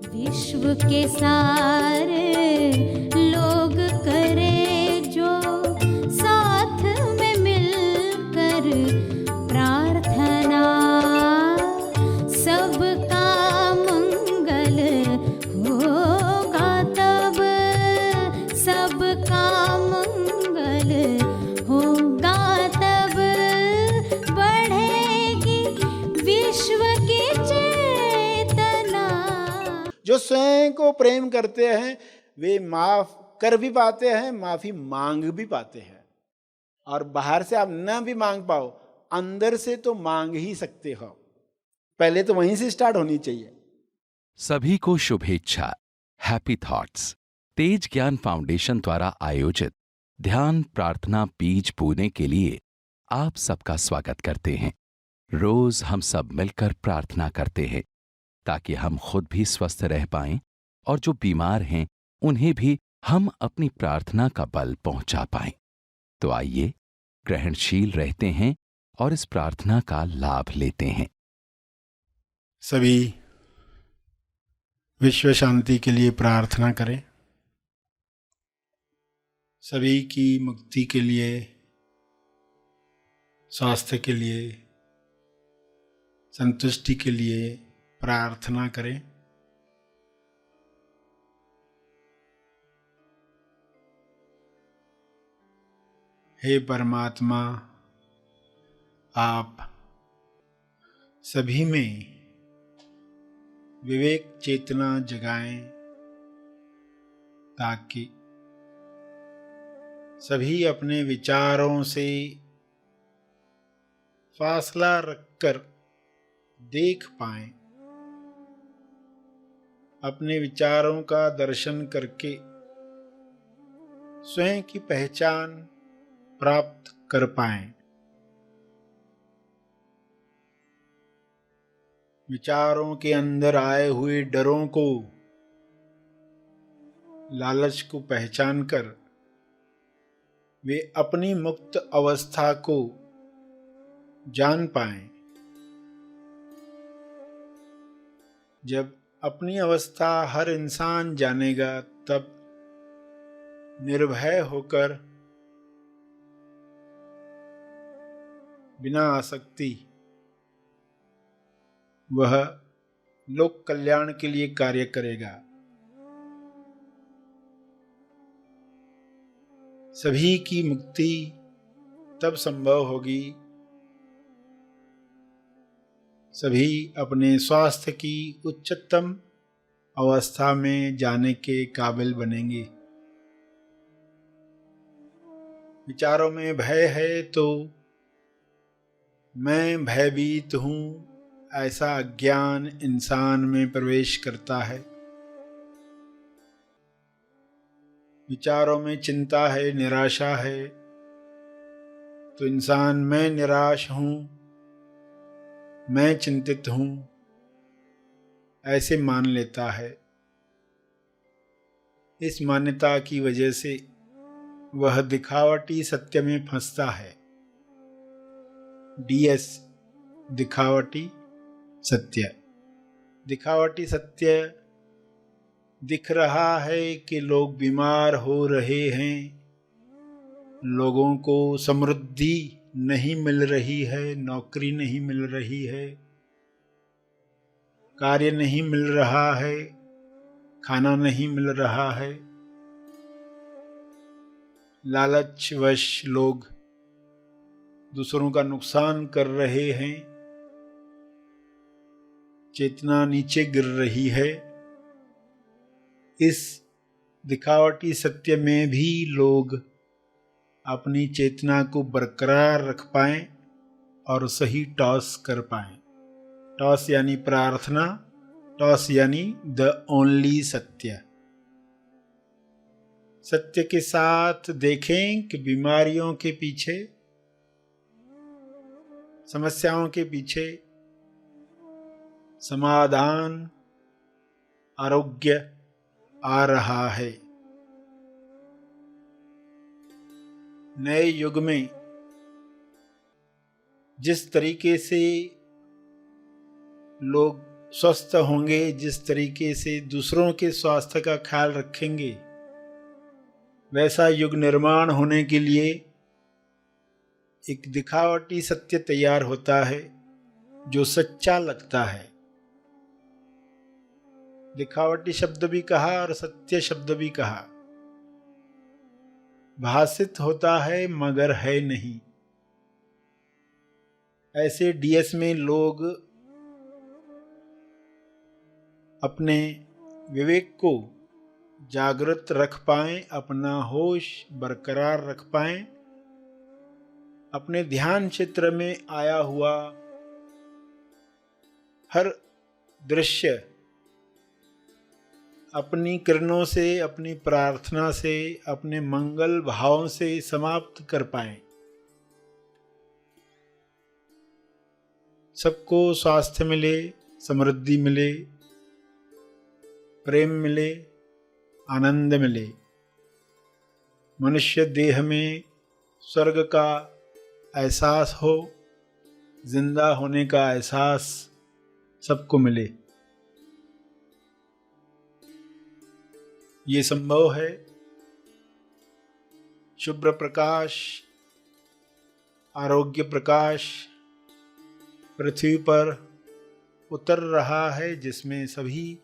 विश्व के सारे लोग करे जो साथ में मिलकर प्रार्थना, सबका मंगल होगा तब, सबका मंगल होगा तब, बढ़ेगी विश्व की चेतना। जो स्वयं को प्रेम करते हैं वे माफ कर भी पाते हैं, माफी मांग भी पाते हैं। और बाहर से आप न भी मांग पाओ, अंदर से तो मांग ही सकते हो। पहले तो वहीं से स्टार्ट होनी चाहिए। सभी को शुभेच्छा। हैप्पी थॉट्स तेज ज्ञान फाउंडेशन द्वारा आयोजित ध्यान प्रार्थना बीज बोने के लिए आप सबका स्वागत करते हैं। रोज हम सब मिलकर प्रार्थना करते हैं ताकि हम खुद भी स्वस्थ रह पाएं और जो बीमार हैं उन्हें भी हम अपनी प्रार्थना का बल पहुंचा पाएं। तो आइए ग्रहणशील रहते हैं और इस प्रार्थना का लाभ लेते हैं। सभी विश्व शांति के लिए प्रार्थना करें। सभी की मुक्ति के लिए, स्वास्थ्य के लिए, संतुष्टि के लिए प्रार्थना करें। हे परमात्मा, आप सभी में विवेक चेतना जगाएं ताकि सभी अपने विचारों से फासला रखकर देख पाएं, अपने विचारों का दर्शन करके स्वयं की पहचान प्राप्त कर पाएं। विचारों के अंदर आए हुए डरों को, लालच को पहचान कर वे अपनी मुक्त अवस्था को जान पाएं। जब अपनी अवस्था हर इंसान जानेगा तब निर्भय होकर बिना आसक्ति वह लोक कल्याण के लिए कार्य करेगा। सभी की मुक्ति तब संभव होगी सभी अपने स्वास्थ्य की उच्चतम अवस्था में जाने के काबिल बनेंगे। विचारों में भय है तो मैं भयभीत हूँ, ऐसा अज्ञान इंसान में प्रवेश करता है। विचारों में चिंता है, निराशा है तो इंसान मैं निराश हूँ, मैं चिंतित हूँ ऐसे मान लेता है। इस मान्यता की वजह से वह दिखावटी सत्य में फंसता है। DS दिखावटी सत्य। दिखावटी सत्य दिख रहा है कि लोग बीमार हो रहे हैं, लोगों को समृद्धि नहीं मिल रही है, नौकरी नहीं मिल रही है, कार्य नहीं मिल रहा है, खाना नहीं मिल रहा है। लालचवश लोग दूसरों का नुकसान कर रहे हैं, चेतना नीचे गिर रही है। इस दिखावटी सत्य में भी लोग अपनी चेतना को बरकरार रख पाएं और सही टॉस कर पाएं। टॉस यानी प्रार्थना, टॉस यानी द ओनली सत्य। सत्य के साथ देखें कि बीमारियों के पीछे, समस्याओं के पीछे समाधान, आरोग्य आ रहा है। नए युग में जिस तरीके से लोग स्वस्थ होंगे, जिस तरीके से दूसरों के स्वास्थ्य का ख्याल रखेंगे, वैसा युग निर्माण होने के लिए एक दिखावटी सत्य तैयार होता है जो सच्चा लगता है। दिखावटी शब्द भी कहा और सत्य शब्द भी कहा। भासित होता है मगर है नहीं। ऐसे डीएस में लोग अपने विवेक को जागृत रख पाएं, अपना होश बरकरार रख पाएं, अपने ध्यान क्षेत्र में आया हुआ हर दृश्य अपनी किरणों से, अपनी प्रार्थना से, अपने मंगल भावों से समाप्त कर पाएं। सबको स्वास्थ्य मिले, समृद्धि मिले, प्रेम मिले, आनंद मिले। मनुष्य देह में स्वर्ग का एहसास हो, जिंदा होने का एहसास सबको मिले। ये संभव है। शुभ्र प्रकाश, आरोग्य प्रकाश पृथ्वी पर उतर रहा है, जिसमें सभी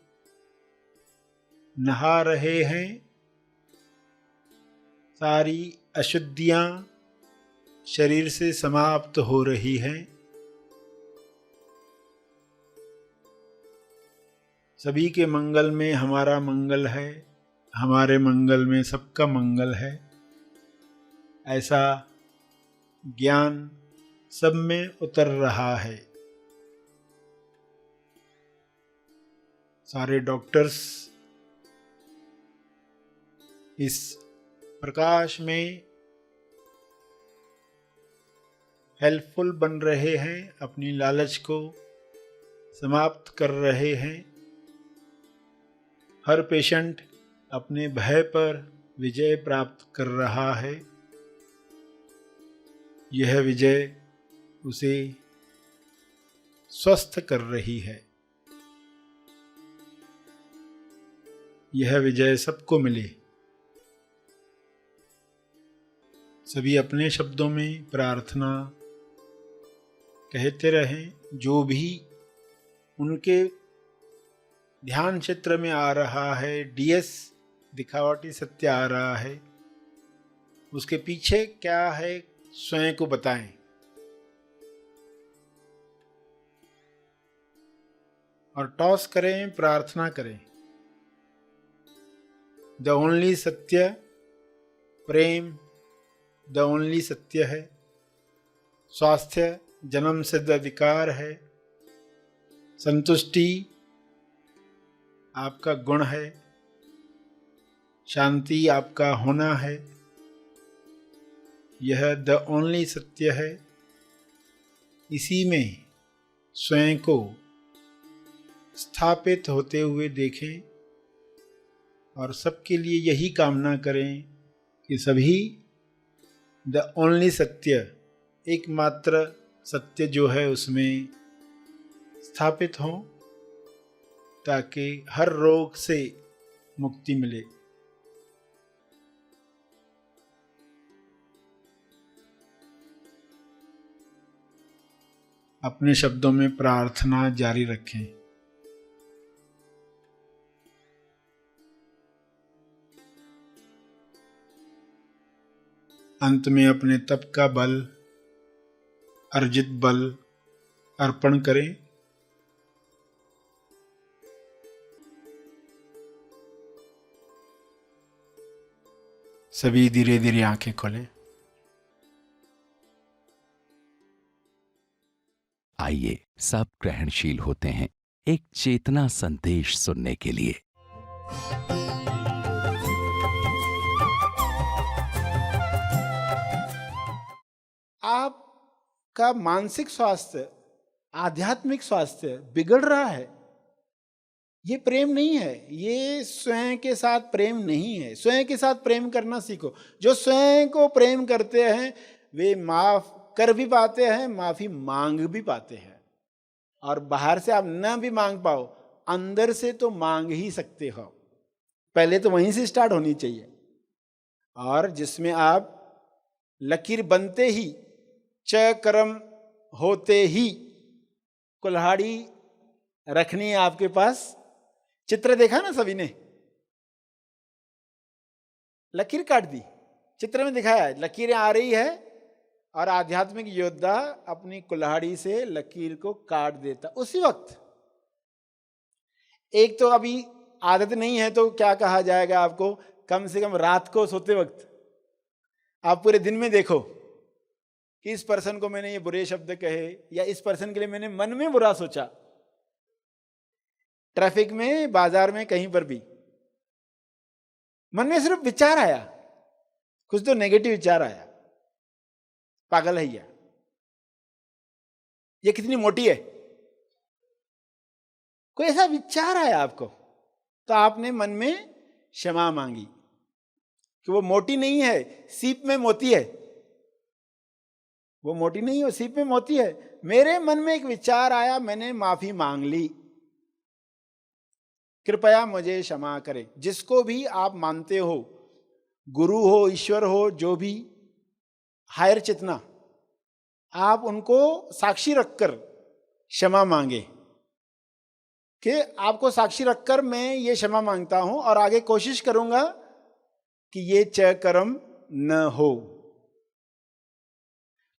नहा रहे हैं। सारी अशुद्धियां शरीर से समाप्त हो रही हैं। सभी के मंगल में हमारा मंगल है, हमारे मंगल में सबका मंगल है। ऐसा ज्ञान सब में उतर रहा है। सारे डॉक्टर्स इस प्रकाश में हेल्पफुल बन रहे हैं, अपनी लालच को समाप्त कर रहे हैं। हर पेशेंट अपने भय पर विजय प्राप्त कर रहा है। यह विजय उसे स्वस्थ कर रही है। यह विजय सबको मिले। सभी अपने शब्दों में प्रार्थना कहते रहें। जो भी उनके ध्यान क्षेत्र में आ रहा है, डीएस दिखावटी सत्य आ रहा है, उसके पीछे क्या है स्वयं को बताएं। और टॉस करें, प्रार्थना करें। द ओनली सत्य, प्रेम द ओनली सत्य है। स्वास्थ्य जन्म सिद्ध अधिकार है। संतुष्टि आपका गुण है। शांति आपका होना है। यह द ओनली सत्य है। इसी में स्वयं को स्थापित होते हुए देखें और सबके लिए यही कामना करें कि सभी द ओनली सत्य, एकमात्र सत्य जो है उसमें स्थापित हों, ताकि हर रोग से मुक्ति मिले। अपने शब्दों में प्रार्थना जारी रखें। अंत में अपने तप का बल, अर्जित बल अर्पण करें। सभी धीरे धीरे आंखें खोलें। आइए सब ग्रहणशील होते हैं एक चेतना संदेश सुनने के लिए। आपका मानसिक स्वास्थ्य, आध्यात्मिक स्वास्थ्य बिगड़ रहा है। ये प्रेम नहीं है। ये स्वयं के साथ प्रेम नहीं है। स्वयं के साथ प्रेम करना सीखो। जो स्वयं को प्रेम करते हैं वे माफ कर भी पाते हैं, माफी मांग भी पाते हैं। और बाहर से आप न भी मांग पाओ, अंदर से तो मांग ही सकते हो। पहले तो वहीं से स्टार्ट होनी चाहिए। और जिसमें आप लकीर बनते ही, च कर्म होते ही कुल्हाड़ी रखनी है आपके पास। चित्र देखा ना सभी ने, लकीर काट दी, चित्र में दिखाया है लकीरें आ रही है और आध्यात्मिक योद्धा अपनी कुल्हाड़ी से लकीर को काट देता उसी वक्त। एक तो अभी आदत नहीं है तो क्या कहा जाएगा आपको, कम से कम रात को सोते वक्त आप पूरे दिन में देखो कि इस पर्सन को मैंने ये बुरे शब्द कहे या इस पर्सन के लिए मैंने मन में बुरा सोचा। ट्रैफिक में, बाजार में, कहीं पर भी मन में सिर्फ विचार आया, कुछ तो नेगेटिव विचार आया, पागल है ये कितनी मोटी है, कोई ऐसा विचार आया आपको, तो आपने मन में क्षमा मांगी कि वो मोटी नहीं है, सीप में मोती है। वो मोटी नहीं है, वो सीप में मोती है। मेरे मन में एक विचार आया, मैंने माफी मांग ली, कृपया मुझे क्षमा करें। जिसको भी आप मानते हो, गुरु हो, ईश्वर हो, जो भी हायर चेतना, आप उनको साक्षी रखकर क्षमा मांगे कि आपको साक्षी रखकर मैं ये क्षमा मांगता हूं और आगे कोशिश करूंगा कि ये च कर्म न हो।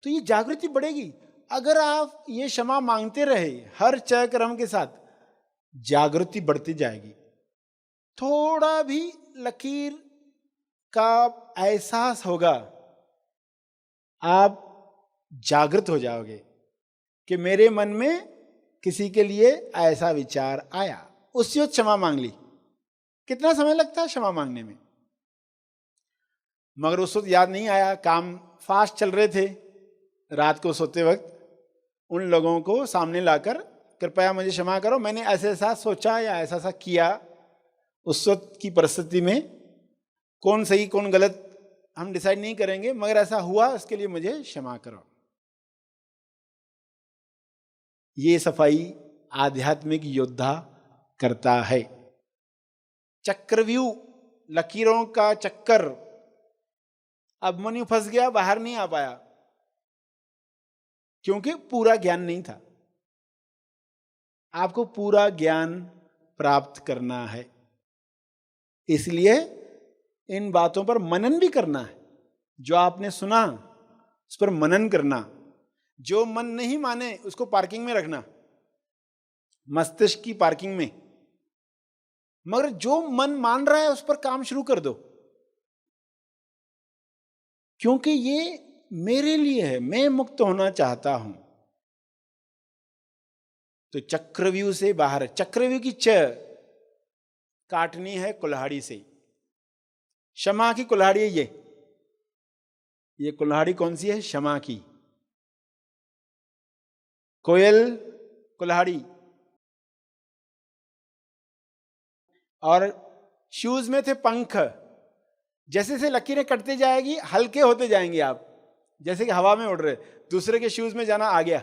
तो ये जागृति बढ़ेगी। अगर आप ये क्षमा मांगते रहे हर च कर्म के साथ, जागृति बढ़ती जाएगी। थोड़ा भी लकीर का एहसास होगा, आप जागृत हो जाओगे कि मेरे मन में किसी के लिए ऐसा विचार आया, उसी वक्त क्षमा मांग ली। कितना समय लगता है क्षमा मांगने में, मगर उस वक्त याद नहीं आया, काम फास्ट चल रहे थे। रात को सोते वक्त उन लोगों को सामने लाकर कृपया मुझे क्षमा करो, मैंने ऐसा ऐसा सोचा या ऐसा ऐसा किया। उस वक्त की परिस्थिति में कौन सही कौन गलत हम डिसाइड नहीं करेंगे, मगर ऐसा हुआ, इसके लिए मुझे क्षमा करो। ये सफाई आध्यात्मिक योद्धा करता है। चक्रव्यूह, लकीरों का चक्कर। अब मनु फंस गया, बाहर नहीं आ पाया क्योंकि पूरा ज्ञान नहीं था। आपको पूरा ज्ञान प्राप्त करना है, इसलिए इन बातों पर मनन भी करना है। जो आपने सुना उस पर मनन करना। जो मन नहीं माने उसको पार्किंग में रखना, मस्तिष्क की पार्किंग में। मगर जो मन मान रहा है उस पर काम शुरू कर दो, क्योंकि ये मेरे लिए है, मैं मुक्त होना चाहता हूं। तो चक्रव्यूह से बाहर, चक्रव्यूह की च काटनी है कुल्हाड़ी से। क्षमा की कुल्हाड़ी है ये कुल्हाड़ी कौन सी है? क्षमा की। कोयल कुल्हाड़ी, और शूज में थे पंख। जैसे से लकीरें कटते जाएगी हल्के होते जाएंगे आप, जैसे कि हवा में उड़ रहे। दूसरे के शूज में जाना आ गया।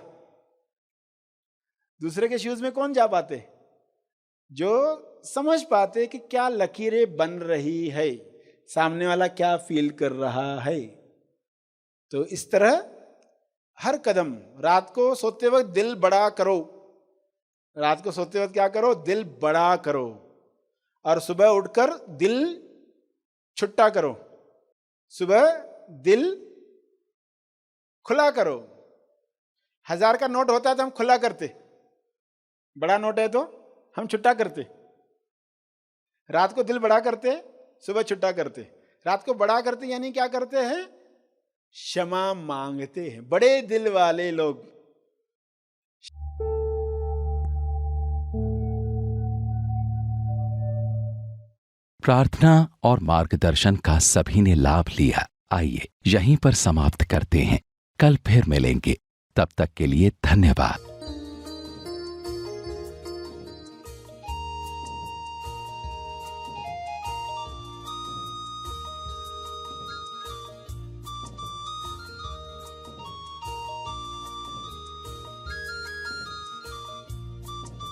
दूसरे के शूज में कौन जा पाते? जो समझ पाते कि क्या लकीरें बन रही है, सामने वाला क्या फील कर रहा है। तो इस तरह हर कदम, रात को सोते वक्त दिल बड़ा करो। रात को सोते वक्त क्या करो? दिल बड़ा करो। और सुबह उठकर दिल छुट्टा करो। सुबह दिल खुला करो। 1000 का नोट होता है तो हम खुला करते, बड़ा नोट है तो हम छुट्टा करते। रात को दिल बड़ा करते, सुबह छुट्टा करते। रात को बड़ा करते यानी क्या करते हैं? क्षमा मांगते हैं। बड़े दिल वाले लोग। प्रार्थना और मार्गदर्शन का सभी ने लाभ लिया। आइए यहीं पर समाप्त करते हैं, कल फिर मिलेंगे। तब तक के लिए धन्यवाद।